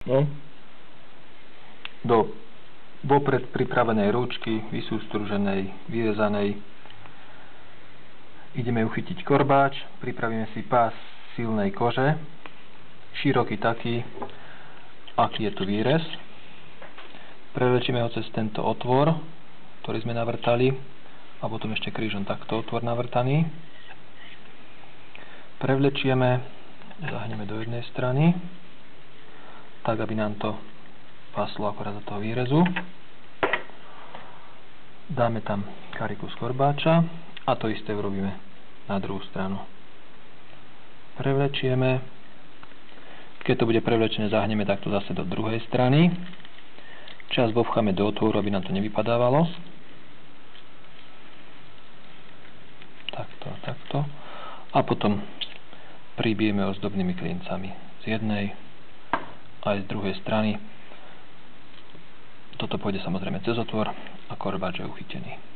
No. Do vopred pripravenej rúčky, vysústruženej, vyrezanej. Ideme uchytiť korbáč, pripravíme si pás silnej kože, široký taký, aký je tu výrez. Prevlečíme ho cez tento otvor, ktorý sme navrtali, a potom ešte krížom takto otvor navrtaný. Prevlečieme, zahneme do jednej strany, tak aby nám to paslo akorát do toho výrezu. Dáme tam kariku z korbáča a to isté urobíme na druhú stranu. Prevlečieme. Keď to bude prevlečené, zahneme takto zase do druhej strany. Čas vovcháme do otvoru, aby nám to nevypadávalo. Takto a takto. A potom pribijeme ozdobnými klincami z jednej aj z druhej strany. Toto pôjde samozrejme cez otvor a korbáč je uchytený.